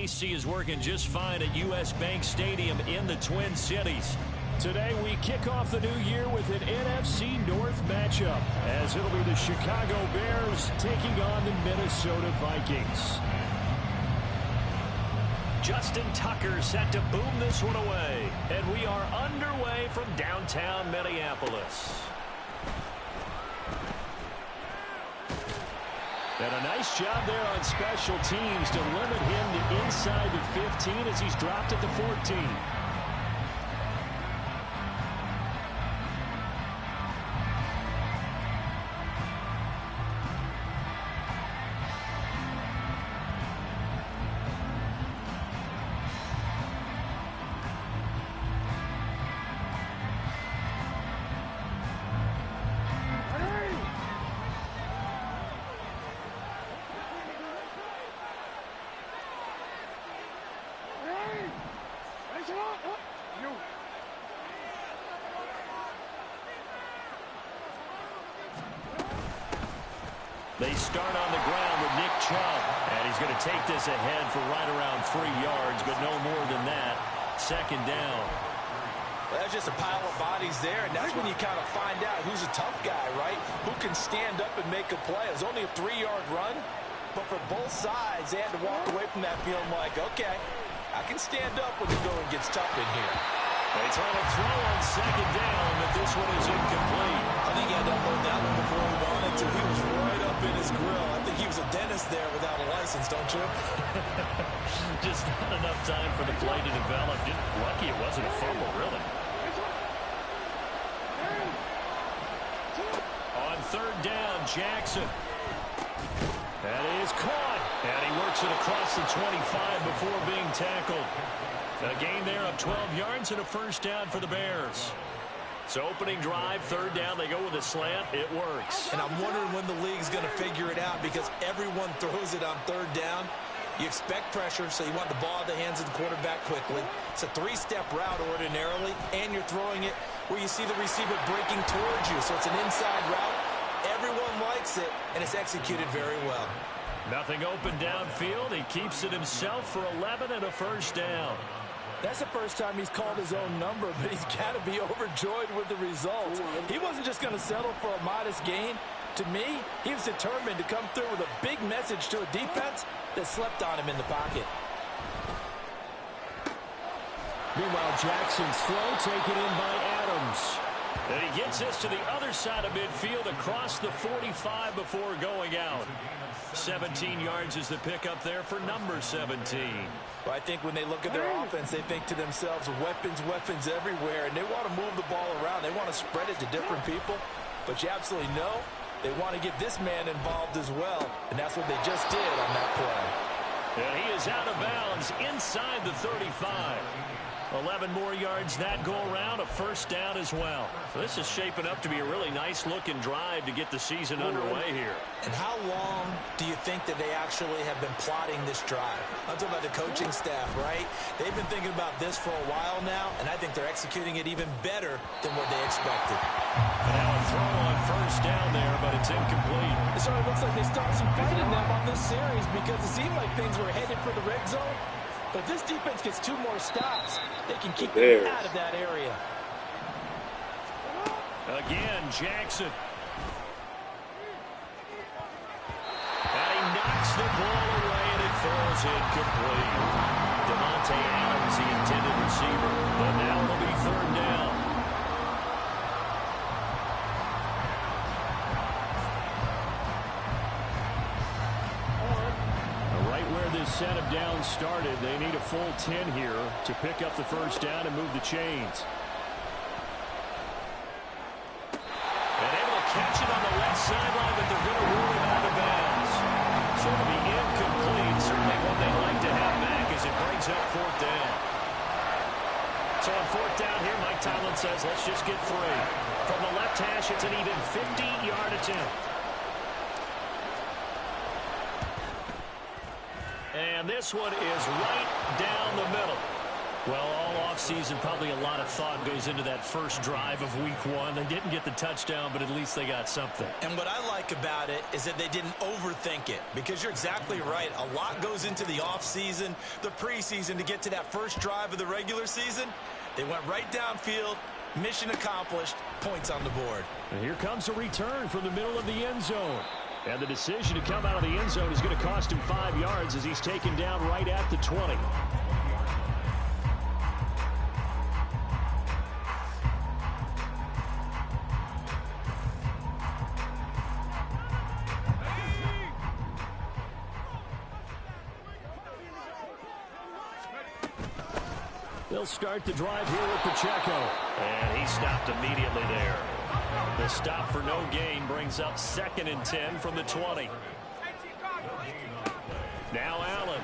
AC is working just fine at U.S. Bank Stadium in the Twin Cities. Today we kick off the new year with an NFC North matchup, as it'll be the Chicago Bears taking on the Minnesota Vikings. Justin Tucker set to boom this one away, and we are underway from downtown Minneapolis. And a nice job there on special teams to limit him to inside the 15 as he's dropped at the 14. They start on the ground with Nick Chubb, and he's going to take this ahead for right around 3 yards, but no more than that. Second down. Well, that's just a pile of bodies there, and that's when you kind of find out who's a tough guy, right? Who can stand up and make a play. It was only a 3-yard run, but for both sides, they had to walk away from that feeling like, okay, I can stand up when the going gets tough in here. They try to throw on second down, but this one is incomplete. I think he had to upload that one before he wanted to. He was right up in his grill. I think he was a dentist there without a license, don't you? Just not enough time for the play to develop. Just lucky it wasn't a fumble, really. On third down, Jackson. That is caught. And he works it across the 25 before being tackled. A gain there of 12 yards and a first down for the Bears. So opening drive, third down, they go with a slant. It works. And I'm wondering when the league's going to figure it out because everyone throws it on third down. You expect pressure, so you want the ball in the hands of the quarterback quickly. It's a 3-step route ordinarily, and you're throwing it where you see the receiver breaking towards you. So it's an inside route. Everyone likes it, and it's executed very well. Nothing open downfield. He keeps it himself for 11 and a first down. That's the first time he's called his own number, but he's got to be overjoyed with the results. He wasn't just going to settle for a modest gain. To me, he was determined to come through with a big message to a defense that slept on him in the pocket. Meanwhile, Jackson's throw taken in by Adams. And he gets this to the other side of midfield across the 45 before going out. 17 yards is the pickup there for number 17. Well, I think when they look at their offense, they think to themselves, weapons, weapons everywhere, and they want to move the ball around. They want to spread it to different people, but you absolutely know they want to get this man involved as well, and that's what they just did on that play. And he is out of bounds inside the 35. 11 more yards that go around, a first down as well. So this is shaping up to be a really nice-looking drive to get the season underway here. And how long do you think that they actually have been plotting this drive? I'm talking about the coaching staff, right? They've been thinking about this for a while now, and I think they're executing it even better than what they expected. And now a throw on first down there, but it's incomplete. It sort of looks like they stopped some fight in them on this series because it seemed like things were headed for the red zone. But if this defense gets 2 more stops, they can keep them out of that area. Again, Jackson. And he knocks the ball away, and it falls incomplete. Devontae Adams, the intended receiver. But now it'll be third down. Set of downs started. They need a full 10 here to pick up the first down and move the chains. And able to catch it on the left sideline, but they're going to rule it out of bounds. So it'll be incomplete. Certainly one they'd like to have back as it brings up fourth down. So on fourth down here, Mike Tomlin says, let's just get 3. From the left hash, it's an even 50-yard attempt. And this one is right down the middle. Well, all offseason, probably a lot of thought goes into that first drive of week one. They didn't get the touchdown, but at least they got something. And what I like about it is that they didn't overthink it, because you're exactly right. A lot goes into the offseason, the preseason, to get to that first drive of the regular season. They went right downfield, mission accomplished, points on the board. And here comes a return from the middle of the end zone. And the decision to come out of the end zone is going to cost him 5 yards as he's taken down right at the 20. They'll start the drive here with Pacheco. And he stopped immediately there. The stop for no gain brings up 2nd and 10 from the 20. Now Allen.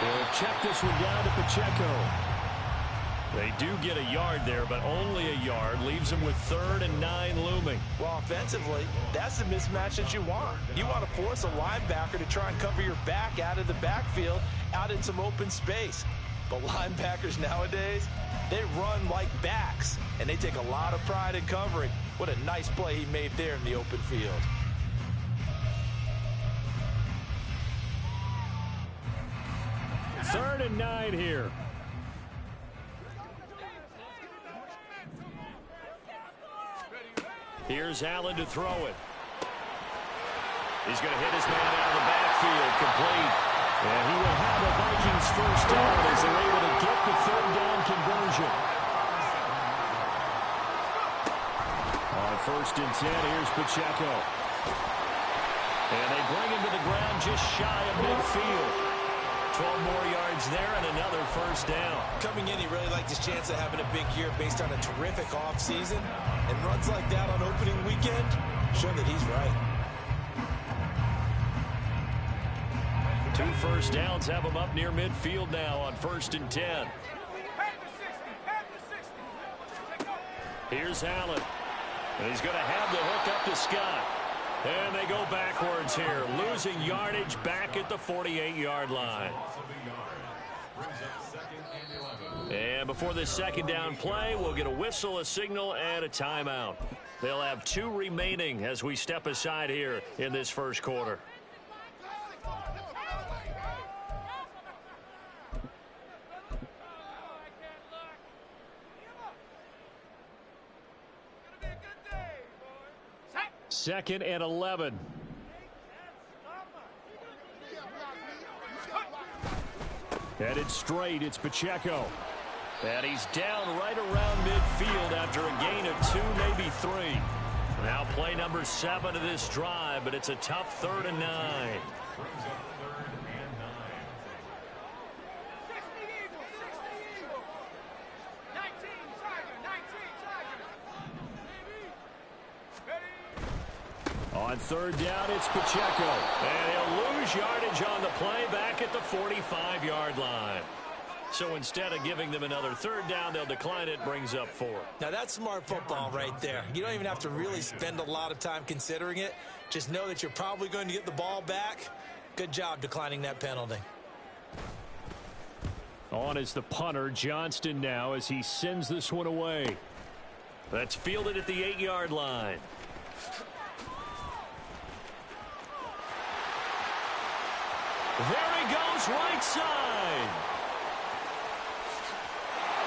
They'll check this one down to Pacheco. They do get a yard there, but only a yard. Leaves them with 3rd and 9 looming. Well, offensively, that's the mismatch that you want. You want to force a linebacker to try and cover your back out of the backfield, out in some open space. But linebackers nowadays, they run like backs, and they take a lot of pride in covering. What a nice play he made there in the open field. Third and 9 here. Here's Allen to throw it. He's going to hit his man out of the backfield, complete. And he will have the Vikings first down as they're able to get the 3rd down conversion. On 1st and 10, here's Pacheco. And they bring him to the ground just shy of midfield. 12 more yards there and another first down. Coming in, he really liked his chance of having a big year based on a terrific offseason. And runs like that on opening weekend show that he's right. 2 first downs have him up near midfield now on 1st and 10. Here's Allen. And he's going to have the hook up to Scott. And they go backwards here, losing yardage back at the 48-yard line. And before this 2nd down play, we'll get a whistle, a signal, and a timeout. They'll have 2 remaining as we step aside here in this first quarter. Second and 11. Headed straight, it's Pacheco. And he's down right around midfield after a gain of 2, maybe 3. Now play number 7 of this drive, but it's a tough 3rd and 9. On 3rd down, it's Pacheco. And he'll lose yardage on the play back at the 45-yard line. So instead of giving them another 3rd down, they'll decline it, brings up 4. Now that's smart football right there. You don't even have to really spend a lot of time considering it. Just know that you're probably going to get the ball back. Good job declining that penalty. On is the punter, Johnston, now as he sends this one away. That's fielded at the 8-yard line. There he goes, right side.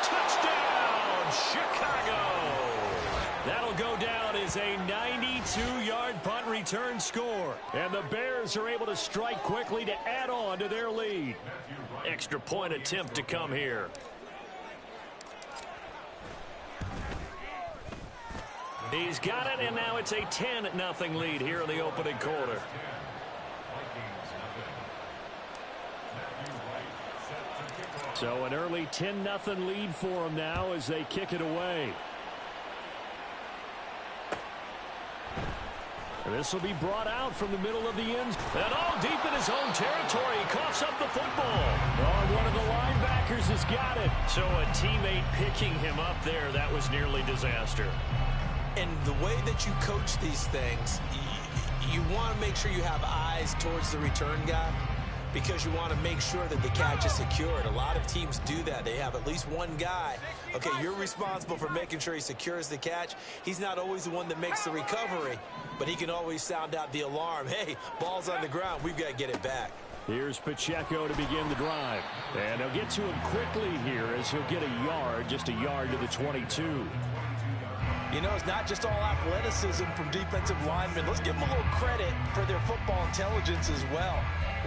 Touchdown, Chicago. That'll go down as a 92-yard punt return score. And the Bears are able to strike quickly to add on to their lead. Extra point attempt to come here. He's got it, and now it's a 10-0 lead here in the opening quarter. So an early 10-0 lead for them now as they kick it away. This will be brought out from the middle of the end. And all deep in his own territory. He coughs up the football. Oh, one of the linebackers has got it. So a teammate picking him up there, that was nearly disaster. And the way that you coach these things, you want to make sure you have eyes towards the return guy. because you want to make sure that the catch is secured. A lot of teams do that. They have at least one guy. Okay, you're responsible for making sure he secures the catch. He's not always the one that makes the recovery, but he can always sound out the alarm. Hey, ball's on the ground. We've got to get it back. Here's Pacheco to begin the drive. And they'll get to him quickly here as he'll get a yard, just a yard to the 22. You know, it's not just all athleticism from defensive linemen. Let's give them a little credit for their football intelligence as well.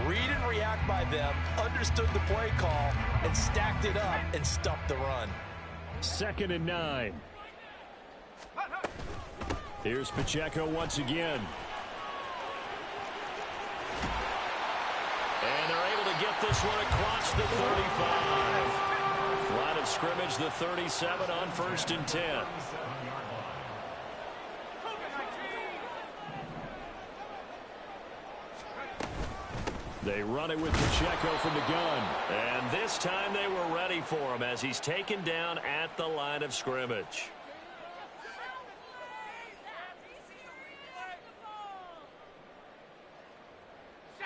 Read and react by them, understood the play call, and stacked it up and stuffed the run. 2nd and 9. Here's Pacheco once again. And they're able to get this one across the 35. Line of scrimmage, the 37 on 1st and 10. They run it with Pacheco from the gun. And this time they were ready for him as he's taken down at the line of scrimmage.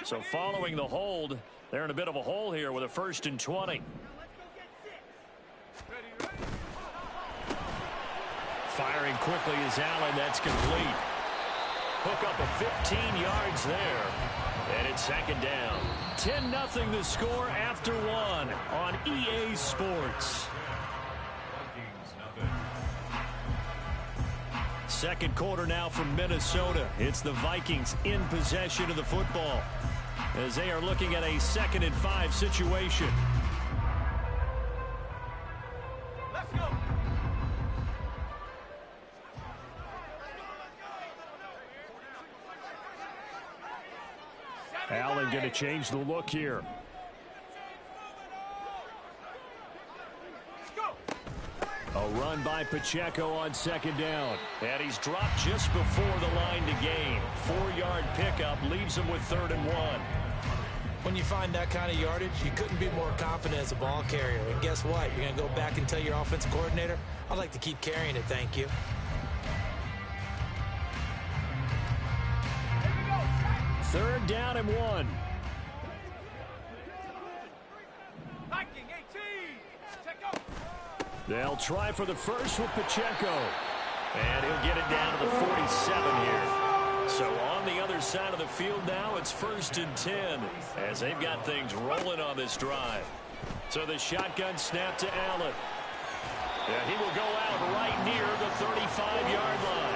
So following the hold, they're in a bit of a hole here with a 1st and 20. Firing quickly is Allen. That's complete. Hook up a 15 yards there. And it's 2nd down. 10-0 the score after 1 on EA Sports. Second quarter now from Minnesota. It's the Vikings in possession of the football as they are looking at a 2nd and 5 situation. Let's go. Allen going to change the look here. A run by Pacheco on 2nd down. And he's dropped just before the line to gain. 4-yard pickup leaves him with 3rd and 1. When you find that kind of yardage, you couldn't be more confident as a ball carrier. And guess what? You're going to go back and tell your offensive coordinator, I'd like to keep carrying it, thank you. Third down and 1. They'll try for the first with Pacheco. And he'll get it down to the 47 here. So on the other side of the field now, it's 1st and 10 as they've got things rolling on this drive. So the shotgun snap to Allen. And he will go out right near the 35-yard line.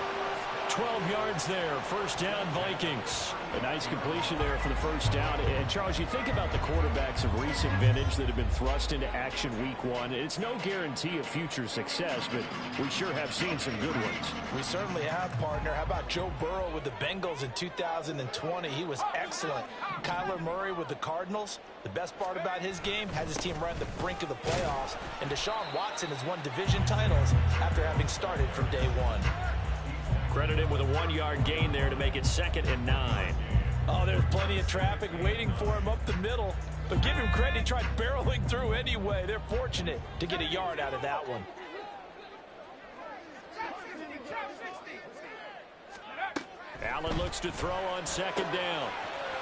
12 yards there, 1st down Vikings. A nice completion there for the 1st down. And Charles, you think about the quarterbacks of recent vintage that have been thrust into action week 1. It's no guarantee of future success, but we sure have seen some good ones. We certainly have, partner. How about Joe Burrow with the Bengals in 2020? He was excellent. Kyler Murray with the Cardinals. The best part about his game has his team right on the brink of the playoffs. And Deshaun Watson has won division titles after having started from day 1. Credit him with a 1-yard gain there to make it 2nd and 9. Oh, there's plenty of traffic waiting for him up the middle. But give him credit, he tried barreling through anyway. They're fortunate to get a yard out of that one. Allen looks to throw on 2nd down.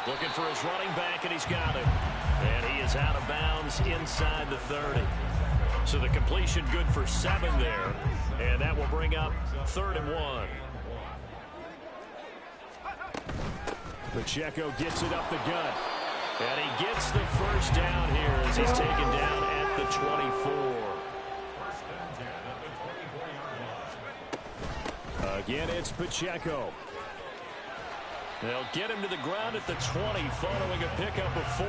Looking for his running back, and he's got it. And he is out of bounds inside the 30. So the completion good for 7 there. And that will bring up 3rd and 1. Pacheco gets it up the gut. And he gets the 1st down here as he's taken down at the 24. Again, it's Pacheco. They'll get him to the ground at the 20 following a pickup of 4.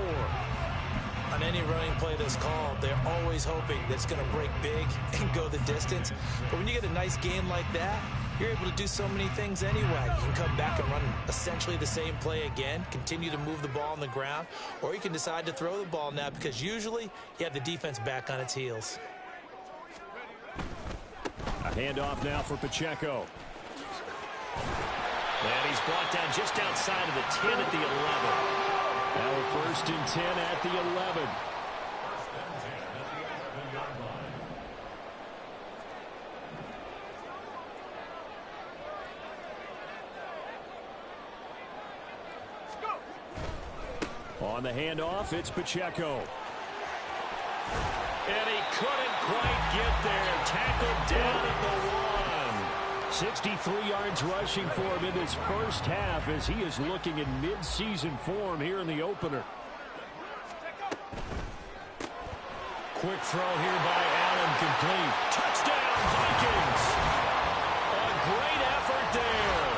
On any running play that's called, they're always hoping that it's going to break big and go the distance. But when you get a nice gain like that, you're able to do so many things anyway. You can come back and run essentially the same play again, continue to move the ball on the ground, or you can decide to throw the ball now because usually you have the defense back on its heels. A handoff now for Pacheco. And he's brought down just outside of the 10 at the 11. Now a 1st and 10 at the 11. On the handoff, it's Pacheco. And he couldn't quite get there. Tackled down at the 1. 63 yards rushing for him in this first half as he is looking in mid-season form here in the opener. Quick throw here by Allen, complete. Touchdown, Vikings! A great effort there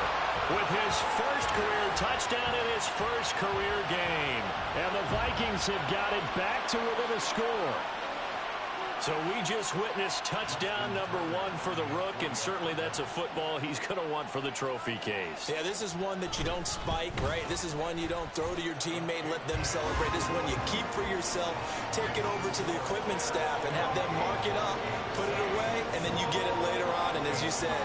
with his first career touchdown in his first career game. And the Vikings have got it back to within a score. So we just witnessed touchdown number 1 for the Rook, and certainly that's a football he's going to want for the trophy case. Yeah, this is one that you don't spike, right? This is one you don't throw to your teammate and let them celebrate. This is one you keep for yourself, take it over to the equipment staff and have them mark it up, put it away, and then you get it later on. And as you said,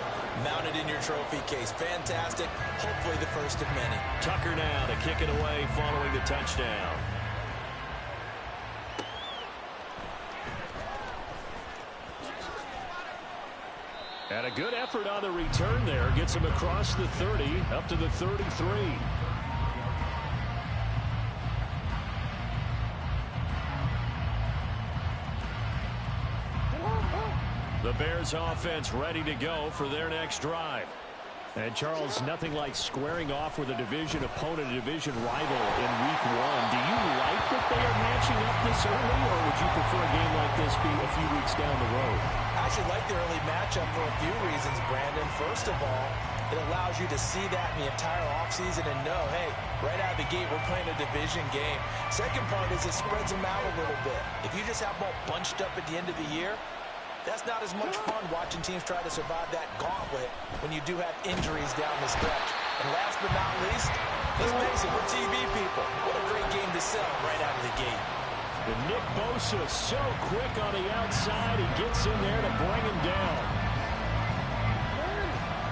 mount it in your trophy case. Fantastic. Hopefully the first of many. Tucker now to kick it away following the touchdown. And a good effort on the return there. Gets him across the 30, up to the 33. The Bears offense ready to go for their next drive. And Charles, nothing like squaring off with a division opponent, a division rival in week 1. Do you like that they are matching up this early, or would you prefer a game like this be a few weeks down the road? I actually like the early matchup for a few reasons, Brandon. First of all, it allows you to see that in the entire offseason and know, hey, right out of the gate, we're playing a division game. Second part is it spreads them out a little bit. If you just have them all bunched up at the end of the year, that's not as much fun watching teams try to survive that gauntlet when you do have injuries down the stretch. And last but not least, let's face it, we're TV people. What a great game to sell right out of the gate. And Nick Bosa so quick on the outside. He gets in there to bring him down.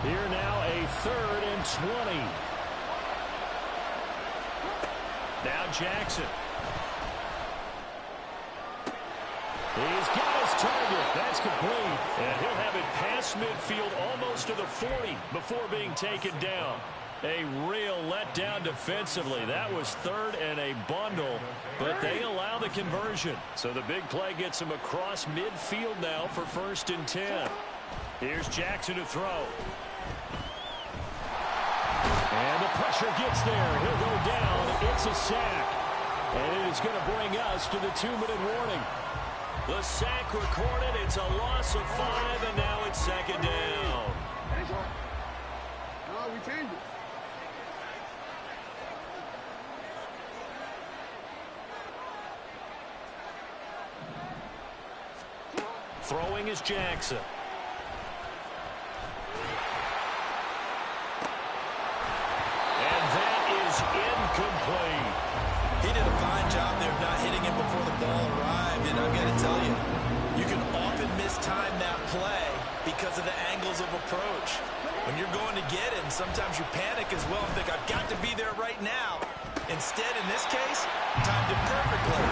Here now a 3rd and 20. Now Jackson. He's got his target. That's complete. And he'll have it past midfield almost to the 40 before being taken down. A real letdown defensively. That was 3rd and a bundle, but they allow the conversion. So the big play gets him across midfield now for 1st and 10. Here's Jackson to throw. And the pressure gets there. He'll go down. It's a sack. And it is going to bring us to the 2-minute warning. The sack recorded. It's a loss of 5, and now it's 2nd down. No, we changed it. Throwing is Jackson. And that is incomplete. He did a fine job there of not hitting it before the ball arrived. And I've got to tell you, you can often mistime that play because of the angles of approach. When you're going to get it, and sometimes you panic as well and think, I've got to be there right now. Instead, in this case, timed it perfectly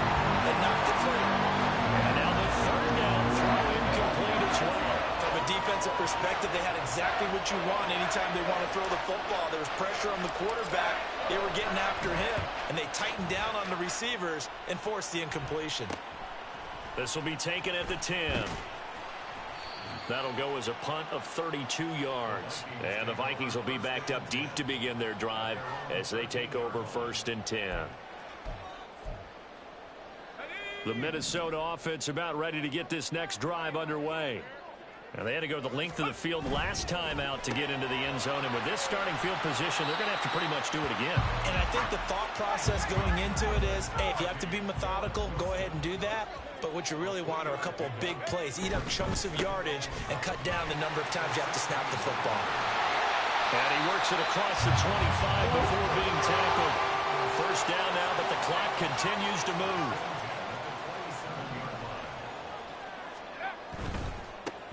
and knocked it free. And now the 3rd down throw incomplete as well. From a defensive perspective, they had exactly what you want anytime they want to throw the football. There was pressure on the quarterback. They were getting after him, and they tightened down on the receivers and forced the incompletion. This will be taken at the 10. That'll go as a punt of 32 yards. And the Vikings will be backed up deep to begin their drive as they take over 1st and 10. The Minnesota offense about ready to get this next drive underway. Now, they had to go the length of the field last time out to get into the end zone. And with this starting field position, they're going to have to pretty much do it again. And I think the thought process going into it is, hey, if you have to be methodical, go ahead and do that. But what you really want are a couple of big plays. Eat up chunks of yardage and cut down the number of times you have to snap the football. And he works it across the 25 before being tackled. 1st down now, but the clock continues to move.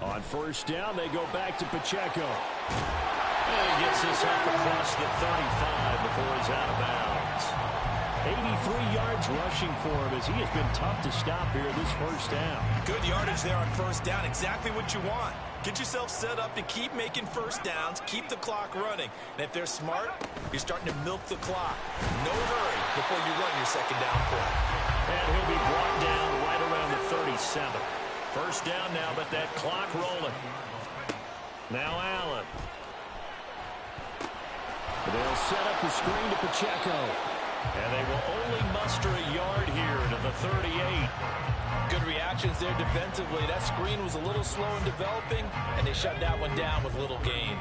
On 1st down, they go back to Pacheco. And he gets this up across the 35 before he's out of bounds. 83 yards rushing for him as he has been tough to stop here this 1st down. Good yardage there on 1st down. Exactly what you want. Get yourself set up to keep making first downs, keep the clock running. And if they're smart, you're starting to milk the clock. No hurry before you run your second down play. And he'll be brought down right around the 37. First down now, but that clock rolling. Now Allen. They'll set up the screen to Pacheco. And they will only muster a yard here to the 38. Good reactions there defensively. That screen was a little slow in developing, and they shut that one down with little gain.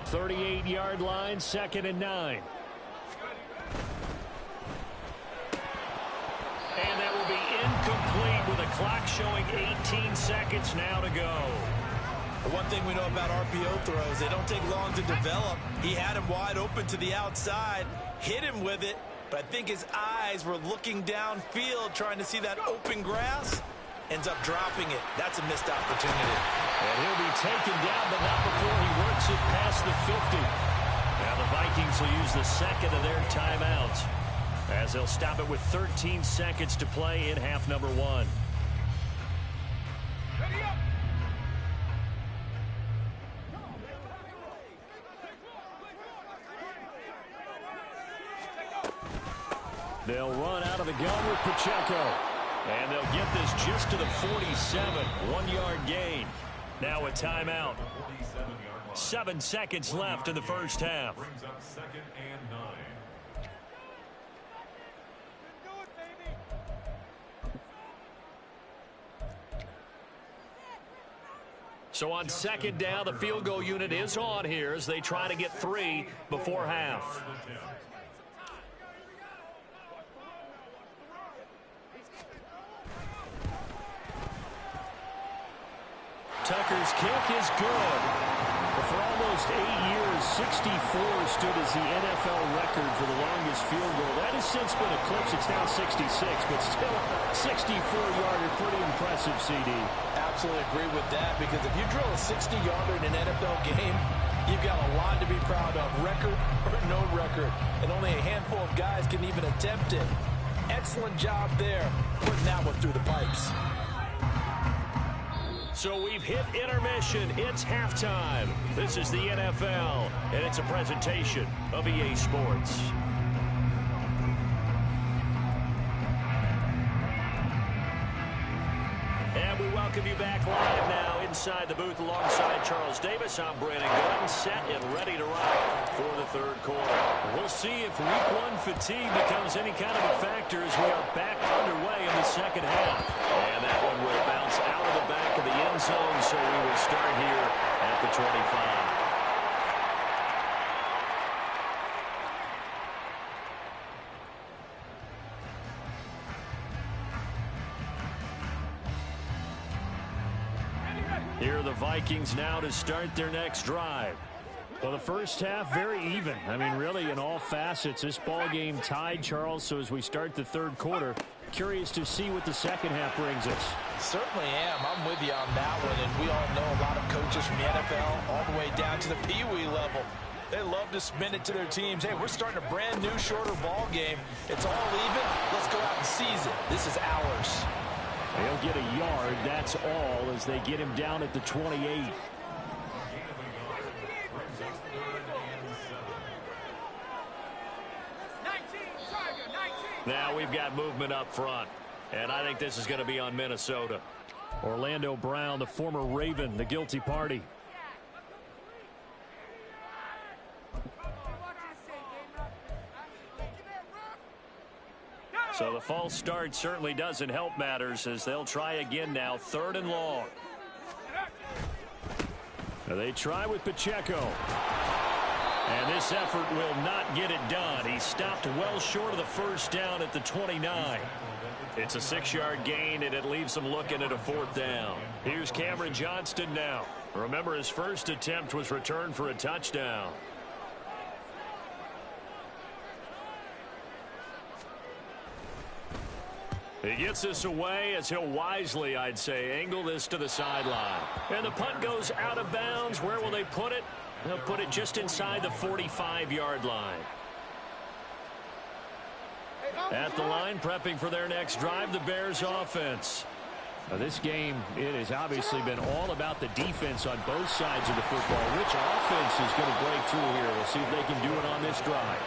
38-yard line, 2nd and 9. And that will be incomplete with the clock showing 18 seconds now to go. One thing we know about RPO throws, they don't take long to develop. He had him wide open to the outside, hit him with it, but I think his eyes were looking downfield trying to see that open grass. Ends up dropping it. That's a missed opportunity. And he'll be taken down, but not before he works it past the 50. Now the Vikings will use the second of their timeouts as they'll stop it with 13 seconds to play in half number 1. Ready up. They'll run out of the gun with Pacheco. And they'll get this just to the 47. 1-yard gain. Now a timeout. 7 seconds left in the first half. Brings up 2nd and 9. Do it, baby. So on 2nd down, the field goal unit is on here as they try to get 3 before half. Tucker's kick is good. But for almost 8 years, 64 stood as the NFL record for the longest field goal. That has since been eclipsed. It's now 66, but still 64-yarder. Pretty impressive, CD. Absolutely agree with that, because if you drill a 60-yarder in an NFL game, you've got a lot to be proud of, record or no record. And only a handful of guys can even attempt it. Excellent job there, putting that one through the pipes. So we've hit intermission. It's halftime. This is the NFL, and it's a presentation of EA Sports. And we welcome you back live now inside the booth alongside Charles Davis. I'm Brandon Gordon, set and ready to rock for the third quarter. We'll see if week 1 fatigue becomes any kind of a factor as we are back underway in the second half. And that one will bounce out of the back of the end zone, so we will start here at the 25. Here are the Vikings now to start their next drive. Well, the first half, very even. I mean, really, in all facets, this ball game tied, Charles. So as we start the third quarter, curious to see what the second half brings us. Certainly am. I'm with you on that one. And we all know a lot of coaches from the NFL all the way down to the Pee-wee level. They love to spin it to their teams. Hey, we're starting a brand new, shorter ball game. It's all even. Let's go out and seize it. This is ours. They'll get a yard, that's all, as they get him down at the 28. Now we've got movement up front, and I think this is going to be on Minnesota. Orlando Brown, the former Raven, the guilty party. So the false start certainly doesn't help matters as they'll try again now, 3rd and long. They try with Pacheco. And this effort will not get it done. He stopped well short of the first down at the 29. It's a 6-yard gain, and it leaves him looking at a 4th down. Here's Cameron Johnston now. Remember, his first attempt was returned for a touchdown. He gets this away as he'll wisely, I'd say, angle this to the sideline. And the punt goes out of bounds. Where will they put it? They'll put it just inside the 45-yard line. At the line, prepping for their next drive, the Bears offense. This game, it has obviously been all about the defense on both sides of the football. Which offense is going to break through here? We'll see if they can do it on this drive.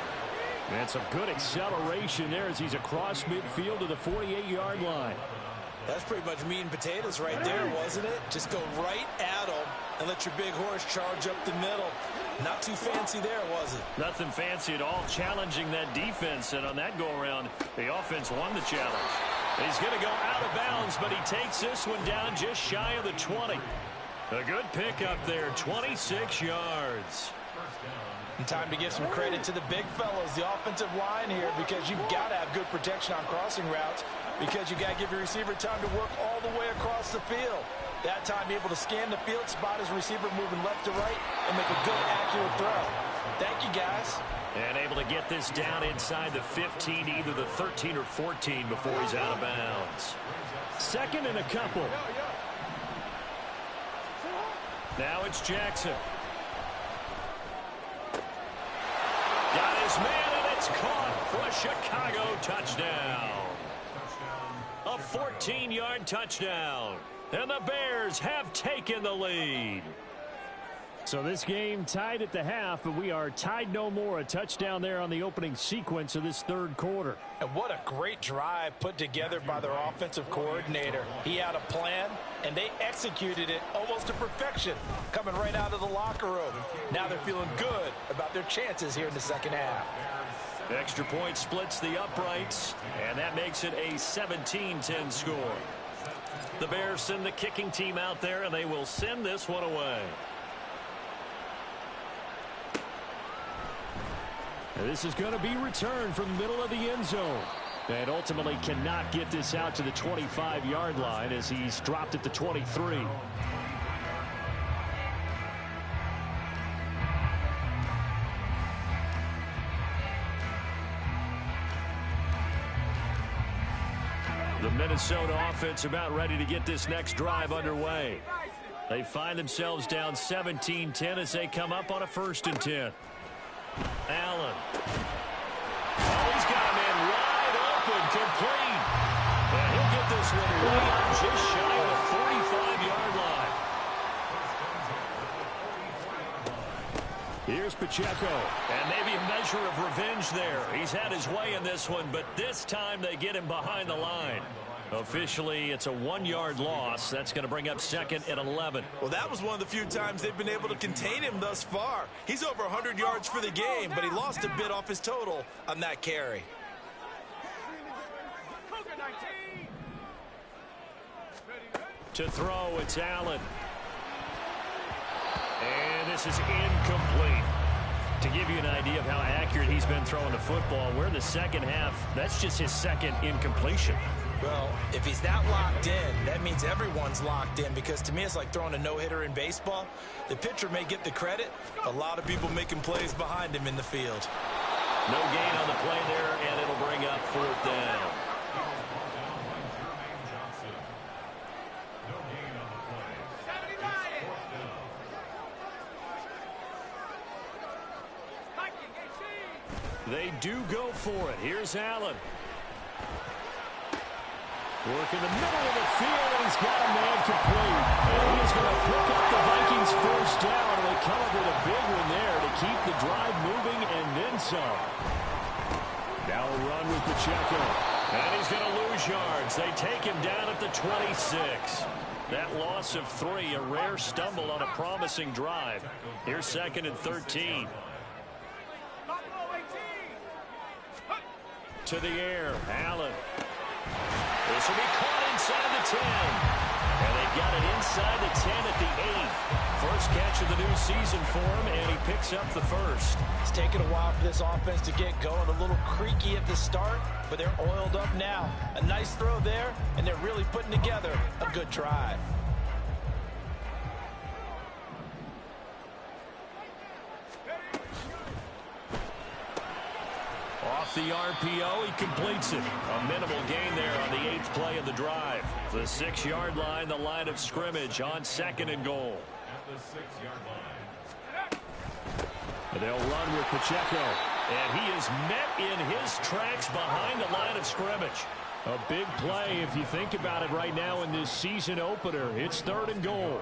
And some good acceleration there as he's across midfield to the 48-yard line. That's pretty much meat and potatoes right there, wasn't it? Just go right at them and let your big horse charge up the middle. Not too fancy there, was it? Nothing fancy at all, challenging that defense. And on that go-around, the offense won the challenge. He's going to go out of bounds, but he takes this one down just shy of the 20. A good pickup there, 26 yards. And time to give some credit to the big fellows, the offensive line here, because you've got to have good protection on crossing routes, because you've got to give your receiver time to work all the way across the field. That time, be able to scan the field, spot his receiver moving left to right, and make a good, accurate throw. Thank you, guys. And able to get this down inside the 15, either the 13 or 14 before he's out of bounds. Second and a couple. Now it's Jackson. Got his man, and it's caught for a Chicago touchdown. A 14-yard touchdown. And the Bears have taken the lead. So this game tied at the half, but we are tied no more. A touchdown there on the opening sequence of this third quarter. And what a great drive put together by their offensive coordinator. He had a plan, and they executed it almost to perfection, coming right out of the locker room. Now they're feeling good about their chances here in the second half. Extra point splits the uprights, and that makes it a 17-10 score. The Bears send the kicking team out there, and they will send this one away. This is going to be returned from the middle of the end zone. And ultimately cannot get this out to the 25-yard line as he's dropped at the 23. The Minnesota offense about ready to get this next drive underway. They find themselves down 17-10 as they come up on a 1st and 10. Allen. Oh, he's got a man wide open, complete. And he'll get this one way up just shy of the 45-yard line. Here's Pacheco. And maybe a measure of revenge there. He's had his way in this one, but this time they get him behind the line. Officially, it's a 1-yard loss. That's going to bring up 2nd and 11. Well, that was one of the few times they've been able to contain him thus far. He's over 100 yards for the game, but he lost a bit off his total on that carry. To throw, it's Allen. And this is incomplete. To give you an idea of how accurate he's been throwing the football, we're in the second half. That's just his second incompletion. Well, if he's that locked in, that means everyone's locked in, because to me it's like throwing a no-hitter in baseball. The pitcher may get the credit. A lot of people making plays behind him in the field. No gain on the play there, and it'll bring up 4th down. They do go for it. Here's Allen. Working the middle of the field, and he's got a man complete. And he's going to pick up the Vikings 1st down, and they come up with a big one there to keep the drive moving and then some. Now a run with Pacheco. And he's going to lose yards. They take him down at the 26. That loss of 3, a rare stumble on a promising drive. Here's 2nd and 13. To the air, Allen. This will be caught inside the 10. And they've got it inside the 10 at the 8. First catch of the new season for him, and he picks up the 1st. It's taken a while for this offense to get going. A little creaky at the start, but they're oiled up now. A nice throw there, and they're really putting together a good drive. Off the RPO, he completes it. A minimal gain there on the 8th play of the drive. The 6-yard line, the line of scrimmage on 2nd and goal. At the 6-yard line. They'll run with Pacheco. And he is met in his tracks behind the line of scrimmage. A big play if you think about it right now in this season opener. It's 3rd and goal.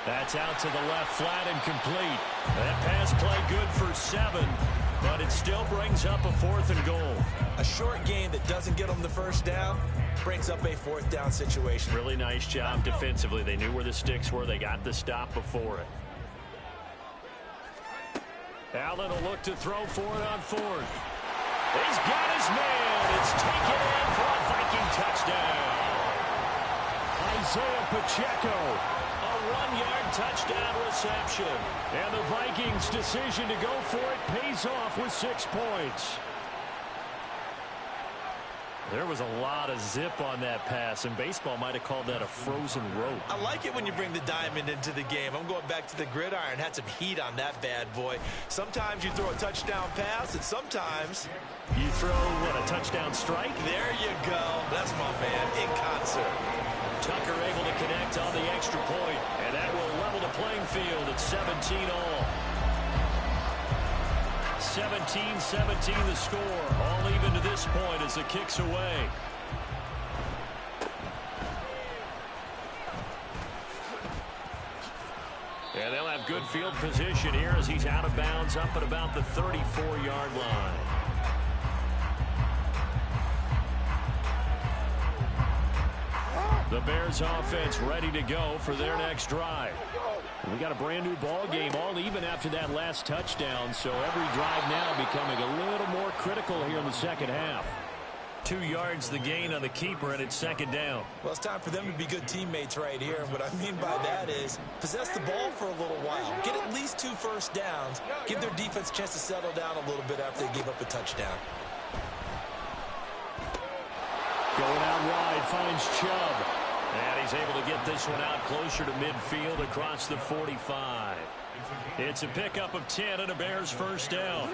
That's out to the left, flat and complete. That pass play good for 7, but it still brings up a 4th and goal. A short game that doesn't get them the first down brings up a 4th down situation. Really nice job defensively. They knew where the sticks were. They got the stop before it. Allen will look to throw for it on 4th. He's got his man. It's taken in for a Viking touchdown. Isaiah Pacheco. A 1-yard touchdown reception. And the Vikings' decision to go for it pays off with 6 points. There was a lot of zip on that pass, and baseball might have called that a frozen rope. I like it when you bring the diamond into the game. I'm going back to the gridiron. Had some heat on that bad boy. Sometimes you throw a touchdown pass, and sometimes you throw, what, a touchdown strike? There you go. That's my man in concert. Tucker able to connect on the extra point, and that will level the playing field at 17 all. 17-17 the score. All even to this point as the kick's away. And they'll have good field position here as he's out of bounds up at about the 34-yard line. The Bears offense ready to go for their next drive. We got a brand new ball game, all even after that last touchdown, so every drive now becoming a little more critical here in the second half. 2 yards the gain on the keeper, and it's 2nd down. Well, it's time for them to be good teammates right here. What I mean by that is possess the ball for a little while. Get at least 2 first downs. Give their defense a chance to settle down a little bit after they give up a touchdown. Going out wide, finds Chubb. And he's able to get this one out closer to midfield across the 45. It's a pickup of 10 and a Bears first down.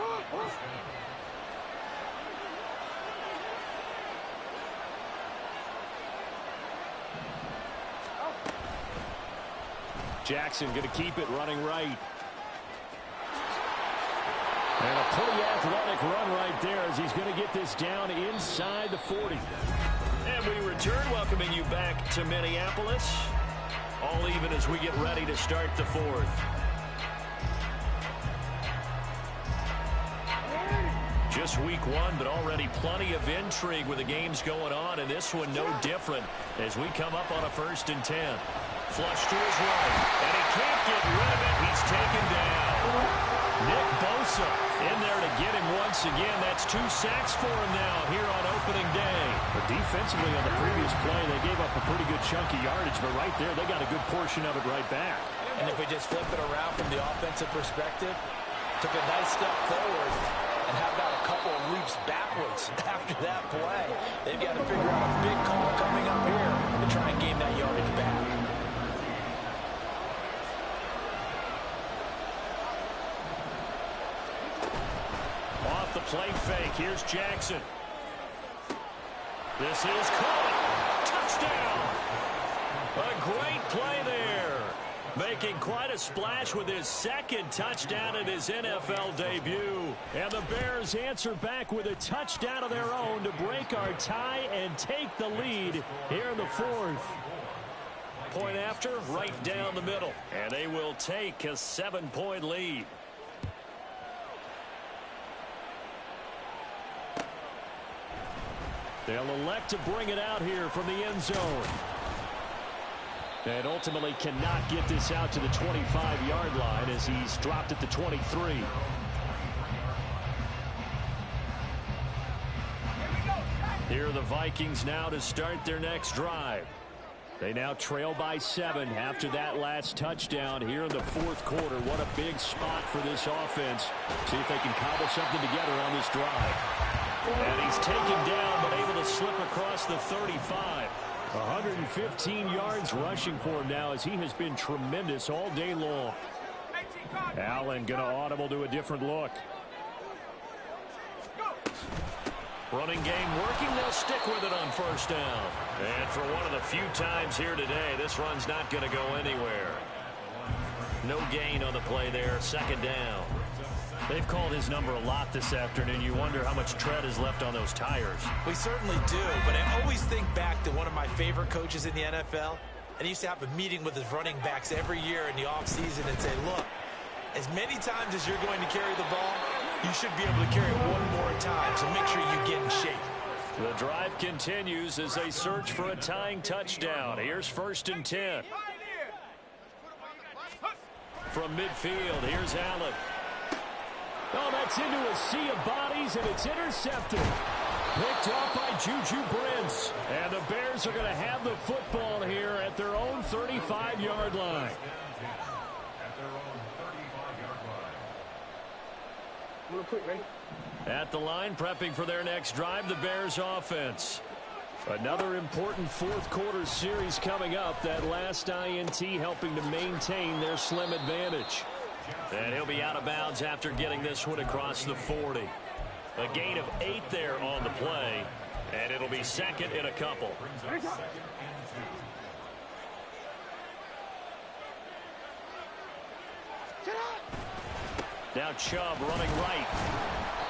Jackson going to keep it running right. And a pretty athletic run right there as he's going to get this down inside the 40. And we return, welcoming you back to Minneapolis. All even as we get ready to start the 4th. Just week 1, but already plenty of intrigue with the games going on, and this one no different as we come up on a 1st and 10. Flush to his right, and he can't get rid of it. He's taken down. Nick Bosa in there to get him once again. That's 2 sacks for him now here on opening day. But defensively on the previous play, they gave up a pretty good chunk of yardage, but right there they got a good portion of it right back. And if we just flip it around from the offensive perspective, took a nice step forward, and how about a couple of leaps backwards after that play? They've got to figure out a big call coming up here to try and gain that yardage back. Off the play fake, here's Jackson. This is caught. Touchdown! A great play there. Making quite a splash with his 2nd touchdown in his NFL debut. And the Bears answer back with a touchdown of their own to break our tie and take the lead here in the 4th. Point after, right down the middle. And they will take a 7-point lead. They'll elect to bring it out here from the end zone. And ultimately cannot get this out to the 25-yard line as he's dropped at the 23. Here are the Vikings now to start their next drive. They now trail by 7 after that last touchdown here in the 4th quarter. What a big spot for this offense. See if they can cobble something together on this drive. And he's taken down but able to slip across the 35. 115 yards rushing for him now as he has been tremendous all day long. Allen going to audible to a different look. Running game working. They'll stick with it on 1st down. And for one of the few times here today, this run's not going to go anywhere. No gain on the play there. 2nd down. They've called his number a lot this afternoon. You wonder how much tread is left on those tires. We certainly do, but I always think back to one of my favorite coaches in the NFL. And he used to have a meeting with his running backs every year in the offseason and say, look, as many times as you're going to carry the ball, you should be able to carry it one more time, so make sure you get in shape. The drive continues as they search for a tying touchdown. Here's 1st and 10. From midfield, here's Allen. Oh, that's into a sea of bodies, and it's intercepted. Picked up by Juju Brents. And the Bears are going to have the football here at their own 35-yard line. Real quick, ready? At the line, prepping for their next drive, the Bears offense. Another important fourth-quarter series coming up. That last INT helping to maintain their slim advantage. And he'll be out of bounds after getting this one across the 40. A gain of 8 there on the play, and it'll be 2nd and a couple. Now Chubb running right.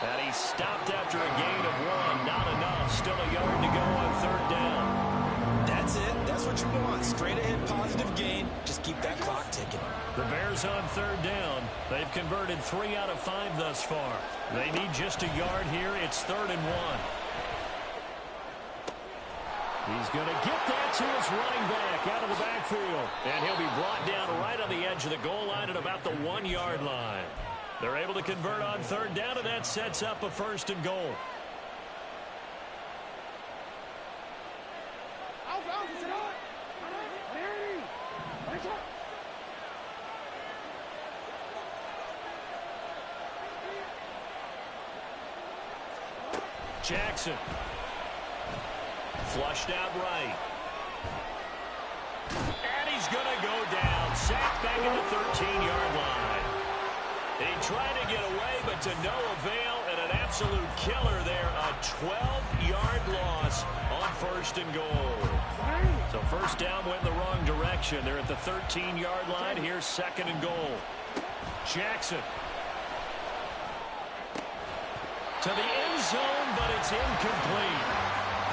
And he's stopped after a gain of 1. Not enough. Still a yard to go on 3rd down. That's it. That's what you want. Straight ahead positive gain. Just keep that clock ticking. The Bears on 3rd down. They've converted 3 out of 5 thus far. They need just a yard here. It's 3rd and 1. He's going to get that to his running back out of the backfield. And he'll be brought down right on the edge of the goal line at about the 1-yard line. They're able to convert on 3rd down, and that sets up a 1st and goal. Jackson. Flushed out right. And he's going to go down. Sacked back at the 13-yard line. He tried to get away, but to no avail, and an absolute killer there. A 12-yard loss on 1st and goal. So 1st down went in the wrong direction. They're at the 13-yard line. Here's 2nd and goal. Jackson. To the end zone, but it's incomplete.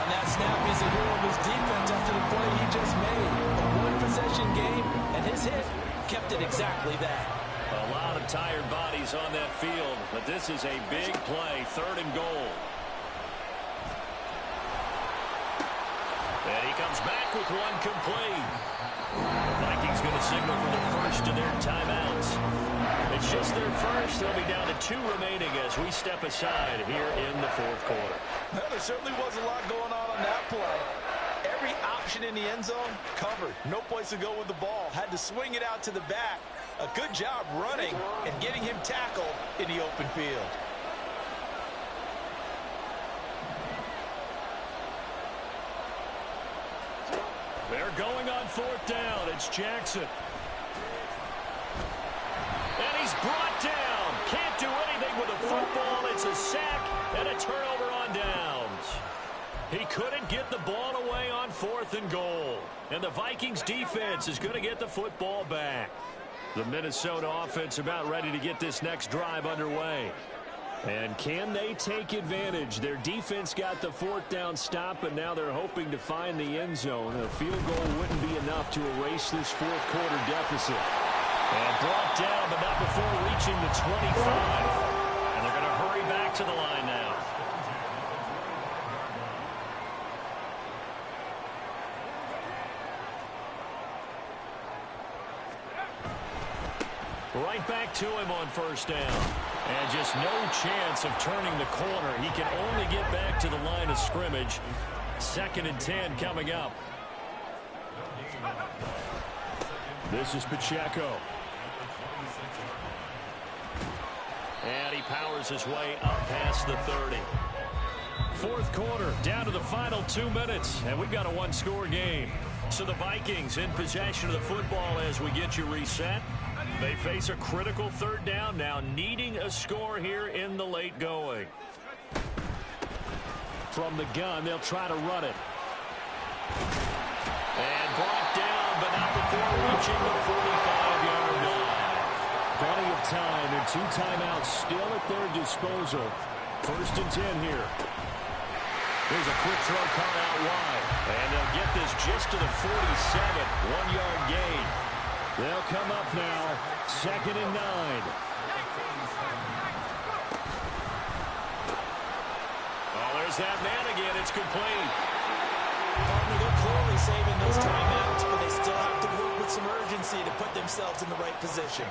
On that snap, he's a hero of his defense after the play he just made. A one-possession game, and his hit kept it exactly that. A lot of tired bodies on that field, but this is a big play, 3rd and goal. And he comes back with one complete. The Vikings going to signal for the first of their timeouts. It's just their first. They'll be down to 2 remaining as we step aside here in the 4th quarter. Well, there certainly was a lot going on that play. Every option in the end zone covered. No place to go with the ball. Had to swing it out to the back. A good job running and getting him tackled in the open field. They're going on 4th down. It's Jackson. And he's brought down. Can't do anything with the football. It's a sack and a turnover on downs. He couldn't get the ball away on 4th and goal. And the Vikings defense is going to get the football back. The Minnesota offense about ready to get this next drive underway. And can they take advantage? Their defense got the 4th down stop, and now they're hoping to find the end zone. A field goal wouldn't be enough to erase this 4th quarter deficit. And brought down, but not before reaching the 25. And they're going to hurry back to the line now. Right back to him on 1st down. And just no chance of turning the corner. He can only get back to the line of scrimmage. 2nd and 10 coming up. This is Pacheco. And he powers his way up past the 30. 4th quarter, down to the final 2 minutes. And we've got a 1-score game. So the Vikings in possession of the football as we get you reset. They face a critical 3rd down now, needing a score here in the late going. From the gun, they'll try to run it. And brought down, but not before reaching the 45-yard line. Plenty of time and 2 timeouts still at their disposal. 1st and 10 here. Here's a quick throw caught out wide. And they'll get this just to the 47. 1-yard gain. They'll come up now. 2nd and 9. Oh, there's that man again. It's complete. Partner, they're clearly saving those timeouts, but they still have to work with some urgency to put themselves in the right position.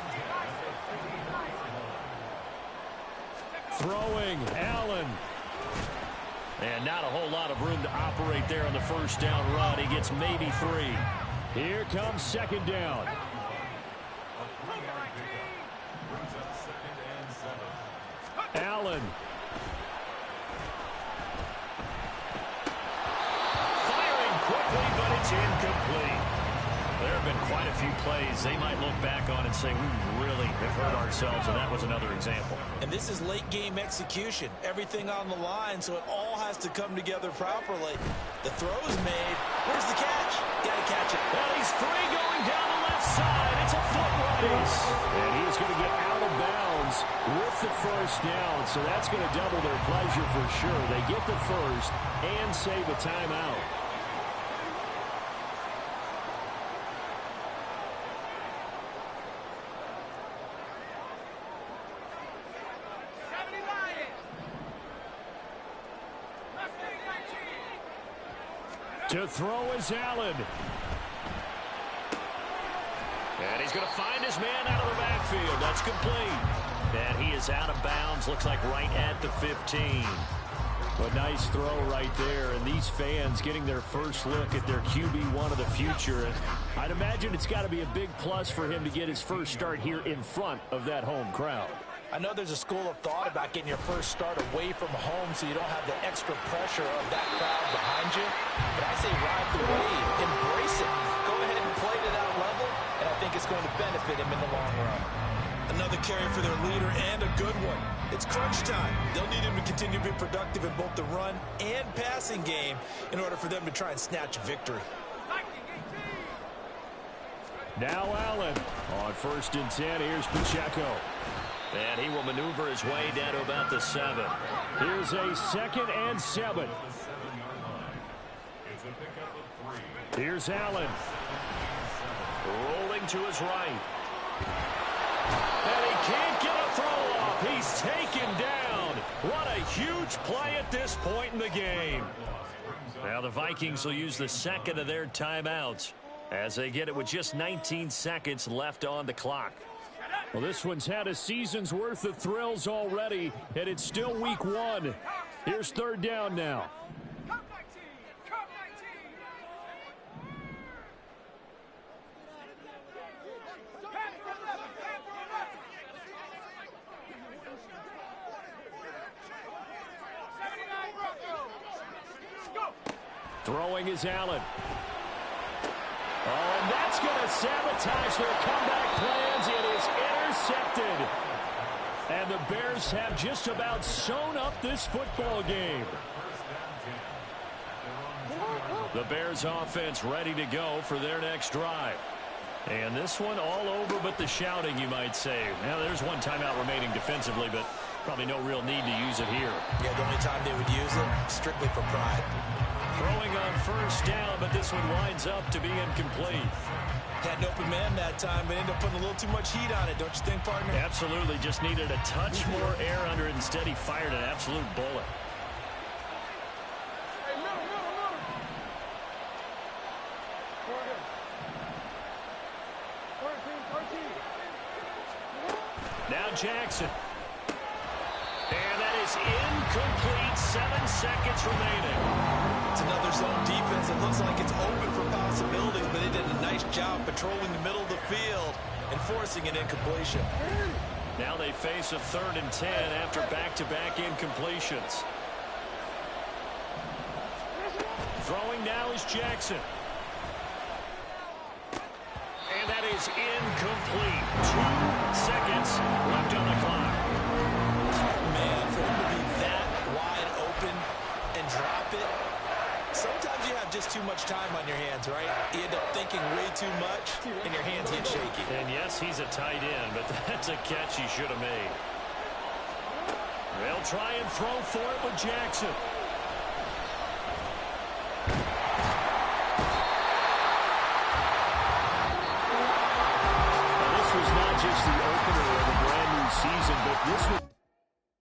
Throwing, Allen. And not a whole lot of room to operate there on the 1st down run. He gets maybe 3. Here comes 2nd down. Allen. Firing quickly, but it's incomplete. There have been quite a few plays they might look back on and say, we really have hurt ourselves, and that was another example. And this is late-game execution. Everything on the line, so it all has to come together properly. The throw's made. Where's the catch? Got to catch it. Well, he's free going down the left side. It's a foot race. And he's going to get out of bounds with the 1st down, so that's going to double their pleasure for sure. They get the 1st and save a timeout. To throw is Allen. And he's going to find his man out of the backfield. That's complete. And he is out of bounds. Looks like right at the 15. A nice throw right there. And these fans getting their first look at their QB1 of the future. And I'd imagine it's got to be a big plus for him to get his first start here in front of that home crowd. I know there's a school of thought about getting your first start away from home so you don't have the extra pressure of that crowd behind you. But I say ride the wave, embrace it. Go ahead and play to that level, and I think it's going to benefit him in the long run. Another carry for their leader and a good one. It's crunch time. They'll need him to continue to be productive in both the run and passing game in order for them to try and snatch a victory. Now Allen on 1st and 10. Here's Pacheco. And he will maneuver his way down to about the 7. Here's a 2nd and 7. Here's Allen. Rolling to his right. And he can't get a throw off. He's taken down. What a huge play at this point in the game. Now the Vikings will use the 2nd of their timeouts as they get it with just 19 seconds left on the clock. Well, this one's had a season's worth of thrills already, and it's still week 1. Here's 3rd down now. Throwing is Allen. Oh, and that's going to sabotage their comeback plans. It is intercepted. And the Bears have just about sewn up this football game. The Bears offense ready to go for their next drive. And this one all over but the shouting, you might say. Now, there's one timeout remaining defensively, but probably no real need to use it here. Yeah, the only time they would use it, strictly for pride. Throwing on 1st down, but this one winds up to be incomplete. Had an open man that time, but ended up putting a little too much heat on it, don't you think, partner? Absolutely. Just needed a touch more air under it. Instead, he fired an absolute bullet. Now Jackson. And that is incomplete. 7 seconds remaining. It's another zone defense. It looks like it's open for possibilities, but they did a nice job patrolling the middle of the field and forcing an incompletion. Now they face a 3rd and 10 after back-to-back incompletions. Throwing now is Jackson. And that is incomplete. 2 seconds left on the clock. Man, for him to be that wide open and drop it, sometimes you have just too much time on your hands, right? You end up thinking way too much, and your hands get shaky. And yes, he's a tight end, but that's a catch he should have made. They'll try and throw for it with Jackson.